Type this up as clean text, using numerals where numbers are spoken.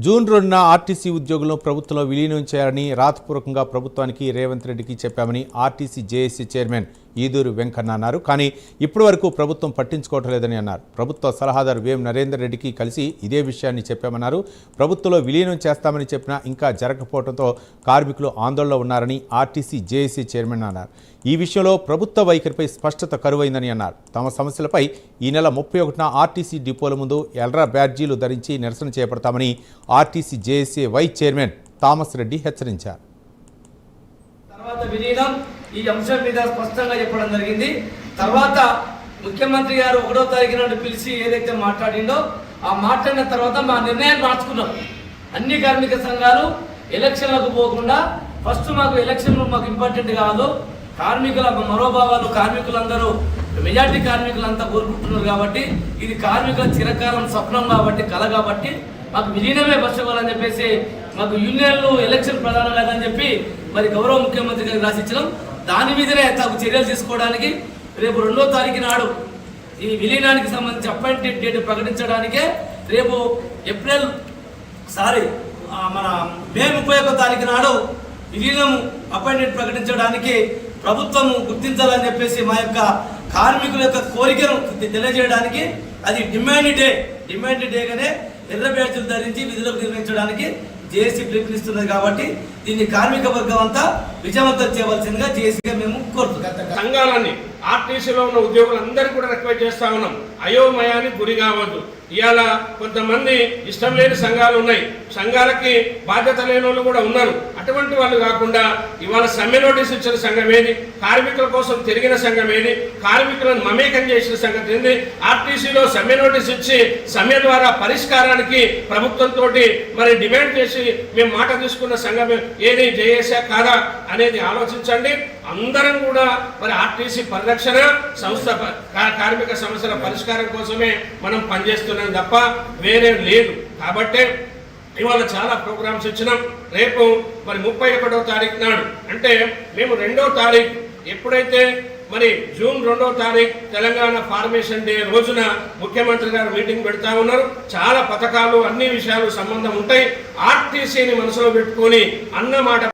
June 2న RTC ఉద్యోగులను ప్రభుత్వంలో విలీనం చేయాలని రాతపూర్వకంగా ప్రభుత్వానికి రేవంత్ రెడ్డికి చెప్పామని RTC JAC chairman Eduru Venkanna అన్నారు. కానీ ఇప్పటి వరకు ప్రభుత్వం పట్టించుకోవటం లేదని అన్నారు. ప్రభుత్వ సలహాదారు వేం నరేందర్ రెడ్డికి కలిసి ఇదే విషయాన్ని చెప్పామన్నారు. ప్రభుత్వంలో విలీనం చేస్తామని చెప్పినా ఇంకా జరగకపోవడంతో కార్మికులు ఆందోళనలో ఉన్నారని ఆర్టీసీ జేఏసీ చైర్మన్ అన్నారు. ఈ విషయంలో ప్రభుత్వ వైఖరిపై స్పష్టత కరువైందని అన్నారు. తమ సమస్యలపై ఈ నెల 31న ఆర్టీసీ డిపోల ముందు ఎల్రా బ్యాడ్జీలు ధరించి నిరసన చేపడతామని RTC JAC vice chairman Thomas Reddy హెచ్చరించారు. ఈ అంశం మీద స్పష్టంగా చెప్పడం జరిగింది. తర్వాత ముఖ్యమంత్రి గారు 1వ తారీఖు నాడు పిలిచి ఏదైతే మాట్లాడిందో ఆ మాట్లాడిన తర్వాత మా నిర్ణయాన్ని మార్చుకున్నాం. అన్ని కార్మిక సంఘాలు ఎలక్షన్లకు పోకుండా ఫస్ట్ మాకు ఎలక్షన్లు మాకు ఇంపార్టెంట్ కాదు, కార్మికుల మనోభావాలు కార్మికులందరూ మెజార్టీ కార్మికులంతా కోరుకుంటున్నారు కాబట్టి ఇది కార్మికుల చిరకాలం స్వప్నం కాబట్టి కళ కాబట్టి మాకు విలీనమే పరచుకోవాలని చెప్పేసి మాకు యూనియన్లు ఎలక్షన్ ప్రధానం కాదని చెప్పి మరి గౌరవ ముఖ్యమంత్రి గారికి రాసిచ్చినాం. దాని మీదనే తగు చర్యలు తీసుకోవడానికి రేపు 2వ తారీఖు నాడు ఈ విలీనానికి సంబంధించి అపాయింటెడ్ డేట్ ప్రకటించడానికే రేపు మే 31వ తారీఖు నాడు విలీనం అపాయింటెడ్ ప్రకటించడానికి ప్రభుత్వం గుర్తించాలని చెప్పేసి మా యొక్క కార్మికుల యొక్క కోరికను తెలియజేయడానికి అది డిమాండ్ డేగానే ఎర్ర బ్యాడ్జీలు ధరించి విధులకు నిర్వహించడానికి జేఏసీ పిలుపునిస్తున్నది. కాబట్టి దీన్ని కార్మిక వర్గం అంతా విజయవంతం చేయవలసిందిగా జేఏసీగా మేము కోరుతున్నాం. సంఘాలన్నీ ఆర్టీసీలో ఉన్న ఉద్యోగులందరూ కూడా రిక్వెస్ట్ చేస్తా ఉన్నాం, అయోమయానికి గురి కావద్దు. ఇవాళ కొంతమంది ఇష్టం లేని సంఘాలు ఉన్నాయి, సంఘాలకి బాధ్యత లేని వాళ్ళు కూడా ఉన్నారు. అటువంటి వాళ్ళు కాకుండా ఇవాళ సమ్మె నోటీస్ ఇచ్చిన సంఘం ఏది, కార్మికుల కోసం తిరిగిన సంఘం ఏది, కార్మికులను మమేకం చేసిన సంగతి ఏంది, ఆర్టీసీలో సమ్మె నోటీస్ ఇచ్చి సమ్మె ద్వారా పరిష్కారానికి ప్రభుత్వంతో మరి డిమాండ్ చేసి మేము మాట తీసుకున్న సంఘం ఏది, జేఏసీ కాదా అనేది ఆలోచించండి. అందరం కూడా మరి ఆర్టీసీ పరిరక్షణ సంస్థ కార్మిక సమస్యల పరిష్కారం కోసమే మనం పనిచేస్తున్నాం తప్ప వేరే లేదు. కాబట్టి ఇవాళ చాలా ప్రోగ్రామ్స్ ఇచ్చినాం. రేపు మరి 31వ తారీఖు నాడు అంటే మేము 2వ తారీఖు ఎప్పుడైతే మరి జూన్ 2వ తారీఖు తెలంగాణ ఫార్మేషన్ డే రోజున ముఖ్యమంత్రి గారు మీటింగ్ పెడతా ఉన్నారు. చాలా పథకాలు అన్ని విషయాలు సంబంధం ఉంటాయి. ఆర్టీసీని మనసులో పెట్టుకొని అన్నమాట